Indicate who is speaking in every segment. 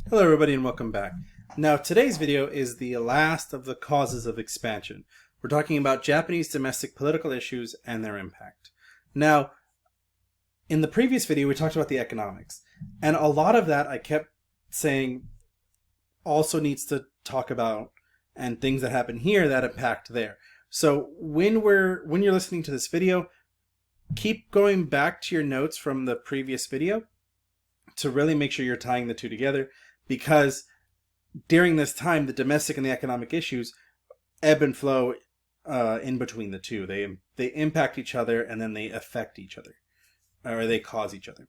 Speaker 1: Hello everybody and welcome back. Now today's video is the last of the causes of expansion. We're talking about Japanese domestic political issues and their impact. Now, in the previous video we talked about the economics, and a lot of that I kept saying also needs to talk about and things that happen here that impact there. So when you're listening to this video, keep going back to your notes from the previous video to really make sure you're tying the two together, because during this time, the domestic and the economic issues ebb and flow in between the two. They impact each other and then they affect each other, or they cause each other.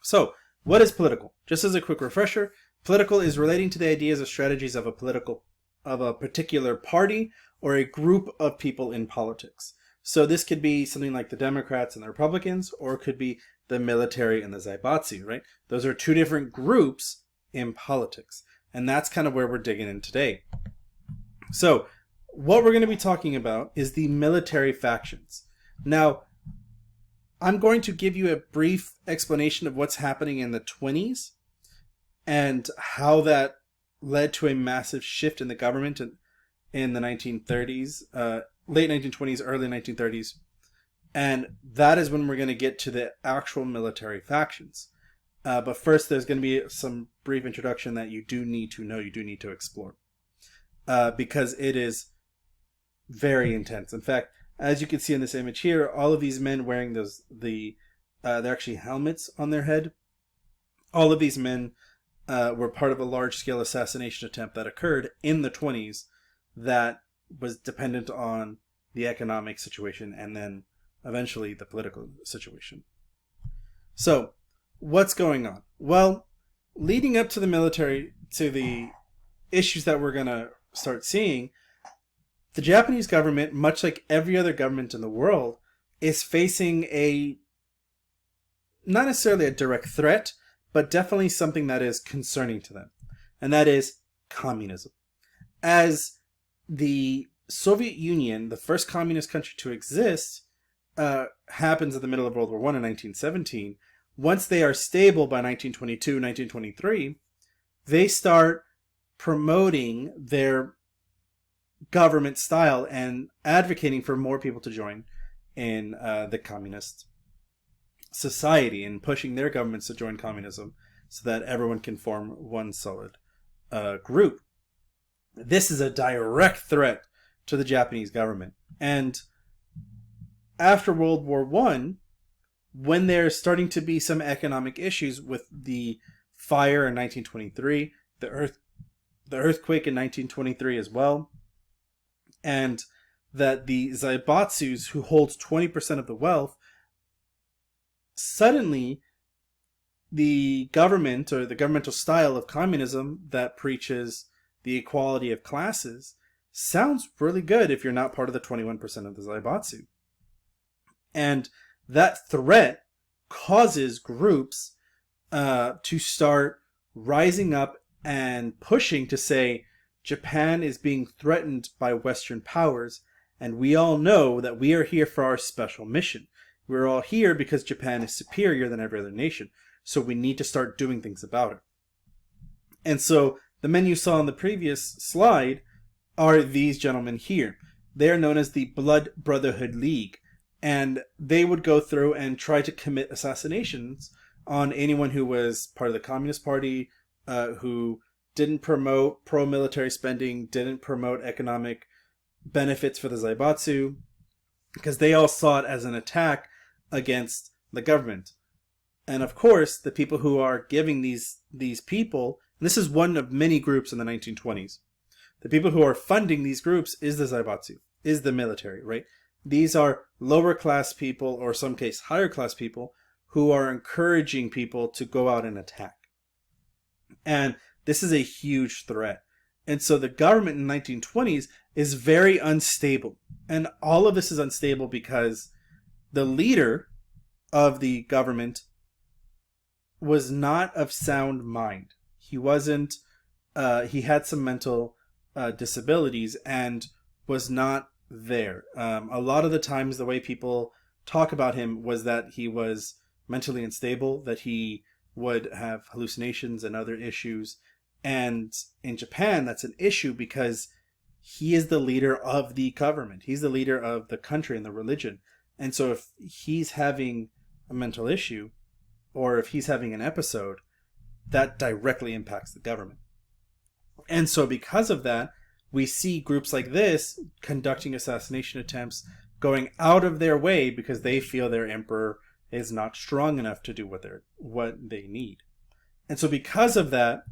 Speaker 1: So, what is political? Just as a quick refresher, political is relating to the ideas or strategies of a particular party or a group of people in politics. So this could be something like the Democrats and the Republicans, or it could be the military and the Zaibatsu, right? Those are two different groups in politics. And that's kind of where we're digging in today. So what we're going to be talking about is the military factions. Now, I'm going to give you a brief explanation of what's happening in the 20s and how that led to a massive shift in the government in the 1930s, late 1920s, early 1930s. And that is when we're going to get to the actual military factions. But first, there's going to be some brief introduction that you do need to know, you do need to explore. Because it is very intense. In fact, as you can see in this image here, all of these men wearing they're actually helmets on their head. All of these men were part of a large-scale assassination attempt that occurred in the 20s that was dependent on the economic situation and then eventually the political situation. So, what's going on? Well, leading up to the issues that we're going to start seeing, the Japanese government, much like every other government in the world, is facing not necessarily a direct threat, but definitely something that is concerning to them. And that is communism. As the Soviet Union, the first communist country to exist, happens in the middle of World War I in 1917, once they are stable by 1922, 1923, they start promoting their government style and advocating for more people to join in the communist society and pushing their governments to join communism so that everyone can form one solid group. This is a direct threat to the Japanese government. And after World War I, when there's starting to be some economic issues with the fire in 1923, the earthquake in 1923 as well, and that the Zaibatsus, who holds 20% of the wealth, suddenly the government, or the governmental style of communism that preaches the equality of classes, sounds really good if you're not part of the 21% of the Zaibatsu. And that threat causes groups to start rising up and pushing to say Japan is being threatened by Western powers, and we all know that we are here for our special mission. We're all here because Japan is superior than every other nation, so we need to start doing things about it. And so the men you saw on the previous slide are these gentlemen here. They are known as the Blood Brotherhood League. And they would go through and try to commit assassinations on anyone who was part of the Communist Party, who didn't promote pro-military spending, didn't promote economic benefits for the Zaibatsu, because they all saw it as an attack against the government. And of course, the people who are giving these people, and this is one of many groups in the 1920s, the people who are funding these groups is the Zaibatsu, is the military, right? These are lower class people, or some case higher class people, who are encouraging people to go out and attack. And this is a huge threat. And so the government in the 1920s is very unstable. And all of this is unstable because the leader of the government was not of sound mind. He wasn't, he had some mental disabilities and was not there. A lot of the times the way people talk about him was that he was mentally unstable, that he would have hallucinations and other issues. And in Japan, that's an issue because he is the leader of the government. He's the leader of the country and the religion. And so if he's having a mental issue, or if he's having an episode, that directly impacts the government. And so because of that, we see groups like this conducting assassination attempts, going out of their way because they feel their emperor is not strong enough to do what they need. And so because of that,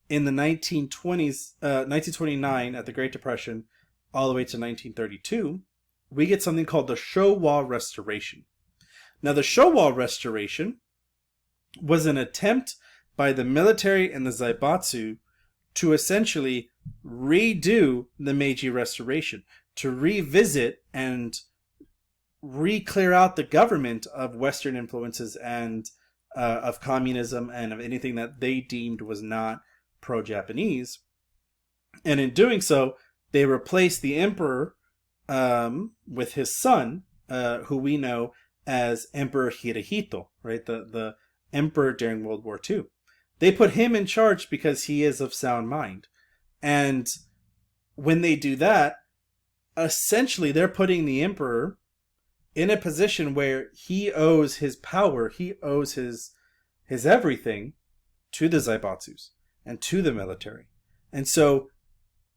Speaker 1: in the 1920s, 1929, at the Great Depression, all the way to 1932, we get something called the Showa Restoration. Now, the Showa Restoration was an attempt by the military and the Zaibatsu to essentially redo the Meiji Restoration, to revisit and re-clear out the government of Western influences and of communism and of anything that they deemed was not pro-Japanese. And in doing so, they replaced the emperor with his son, who we know as Emperor Hirohito, right? The emperor during World War II. They put him in charge because he is of sound mind. And when they do that, essentially they're putting the emperor in a position where he owes his power, he owes his everything to the Zaibatsus and to the military. And so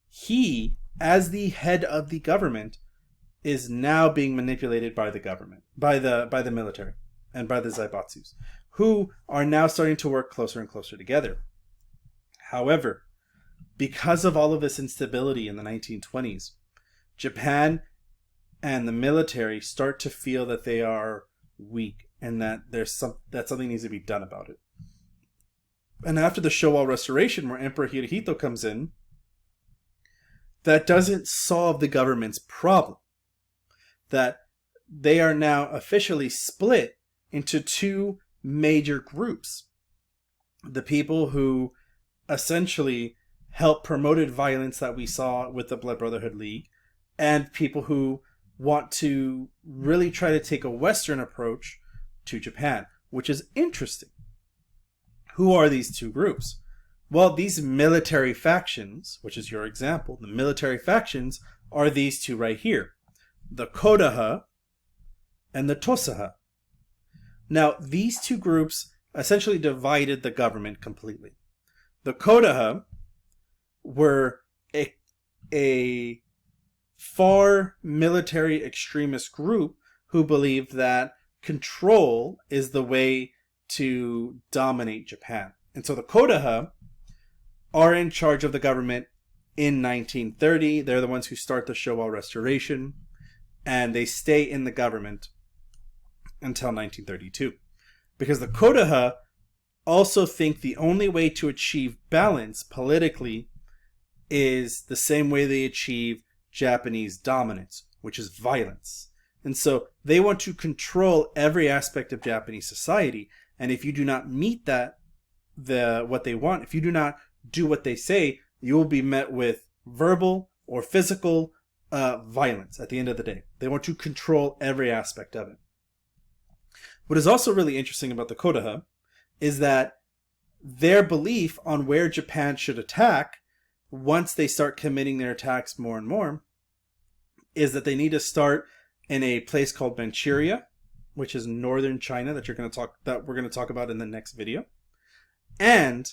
Speaker 1: he, as the head of the government, is now being manipulated by the government, by the military, and by the Zaibatsus, who are now starting to work closer and closer together. However, because of all of this instability in the 1920s, Japan and the military start to feel that they are weak and that that something needs to be done about it. And after the Showa Restoration, where Emperor Hirohito comes in, that doesn't solve the government's problem. That they are now officially split into two major groups. The people who essentially helped promoted violence that we saw with the Blood Brotherhood League, and people who want to really try to take a Western approach to Japan, which is interesting. Who are these two groups? Well, these military factions, which is your example, the military factions are these two right here, the Kodoha and the Toseiha. Now, these two groups essentially divided the government completely. The Kodoha were a far military extremist group who believed that control is the way to dominate Japan. And so the Kodoha are in charge of the government in 1930. They're the ones who start the Showa Restoration, and they stay in the government until 1932. Because the Kodoha also think the only way to achieve balance politically is the same way they achieve Japanese dominance, which is violence. And so they want to control every aspect of Japanese society. And if you do not meet what they want, if you do not do what they say, you will be met with verbal or physical violence at the end of the day. They want to control every aspect of it. What is also really interesting about the Kodoha is that their belief on where Japan should attack, once they start committing their attacks more and more, is that they need to start in a place called Manchuria, which is northern China, that we're going to talk about in the next video. And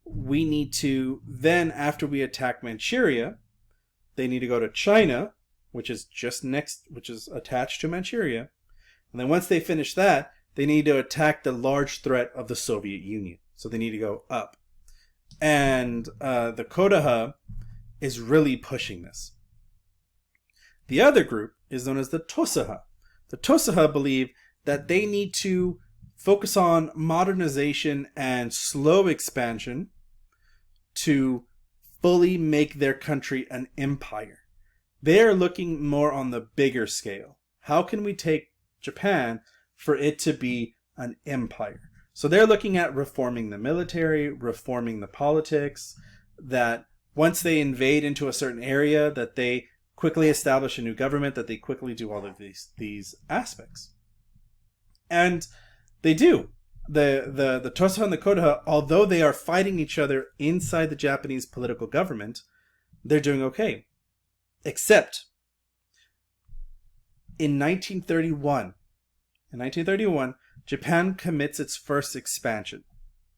Speaker 1: we need to then, after we attack Manchuria, they need to go to China, which is attached to Manchuria. And then once they finish that, they need to attack the large threat of the Soviet Union. So they need to go up. And the Kodoha is really pushing this. The other group is known as the Toseiha. The Toseiha believe that they need to focus on modernization and slow expansion to fully make their country an empire. They are looking more on the bigger scale. How can we take Japan for it to be an empire? So they're looking at reforming the military, reforming the politics, that once they invade into a certain area, that they quickly establish a new government, that they quickly do all of these aspects. And they do. the Tosa and the Kodoha, although they are fighting each other inside the Japanese political government, they're doing okay. Except in 1931. In 1931, Japan commits its first expansion.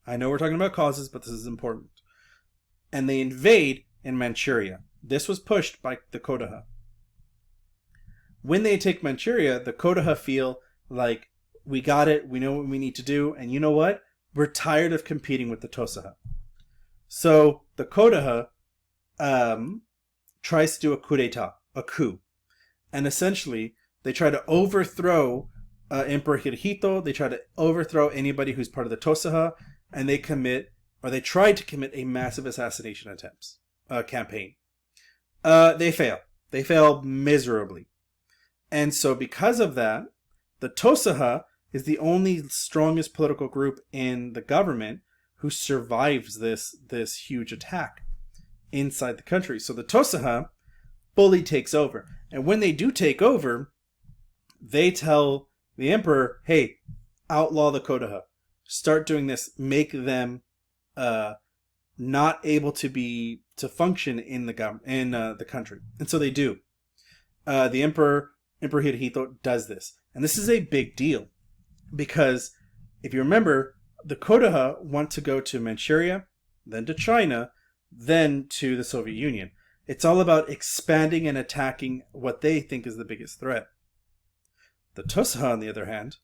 Speaker 1: I know we're talking about causes, but this is important. And they invade in Manchuria. This was pushed by the Kodoha. When they take Manchuria, the Kodoha feel like, we got it, we know what we need to do, and you know what? We're tired of competing with the Tosaha. So the Kodoha tries to do a coup d'etat, a coup. And essentially, they try to overthrow Emperor Hirohito. They try to overthrow anybody who's part of the Tosaha, and they try to commit a massive assassination campaign. They fail. They fail miserably. And so because of that, the Tosaha is the only strongest political group in the government who survives this huge attack inside the country. So the Tosaha fully takes over. And when they do take over, they tell the emperor, hey, outlaw the Kodoha. Start doing this. Make them not able to function in the country. And so they do. The Emperor Hirohito does this. And this is a big deal. Because if you remember, the Kodoha want to go to Manchuria, then to China, then to the Soviet Union. It's all about expanding and attacking what they think is the biggest threat. The Tosaha, on the other hand,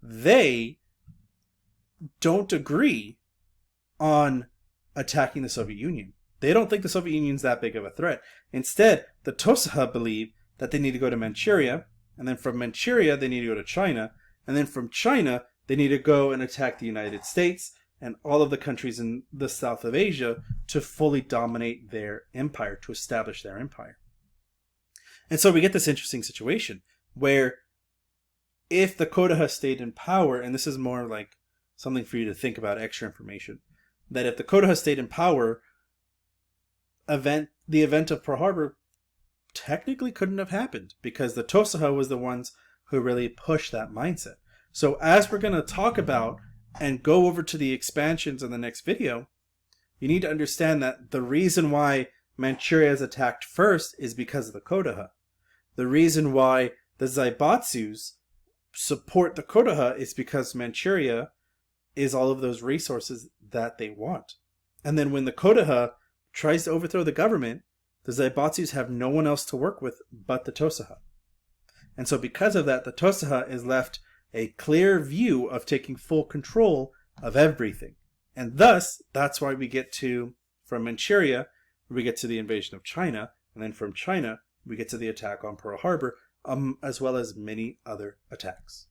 Speaker 1: they don't agree on attacking the Soviet Union. They don't think the Soviet Union's that big of a threat. Instead, the Tosaha believe that they need to go to Manchuria, and then from Manchuria, they need to go to China, and then from China, they need to go and attack the United States and all of the countries in the south of Asia to fully dominate their empire, to establish their empire. And so we get this interesting situation where if the Kodoha stayed in power, and this is more like something for you to think about, extra information, that if the Kodoha stayed in power, the event of Pearl Harbor technically couldn't have happened because the Tosaha was the ones who really pushed that mindset. So as we're going to talk about and go over to the expansions in the next video, you need to understand that the reason why Manchuria is attacked first is because of the Kodoha. The reason why the Zaibatsus support the Kodoha is because Manchuria is all of those resources that they want. And then when the Kodoha tries to overthrow the government, the Zaibatsus have no one else to work with but the Tosaha. And so because of that, the Tosaha is left a clear view of taking full control of everything. And thus, that's why we get to, from Manchuria, we get to the invasion of China, and then from China, we get to the attack on Pearl Harbor, as well as many other attacks.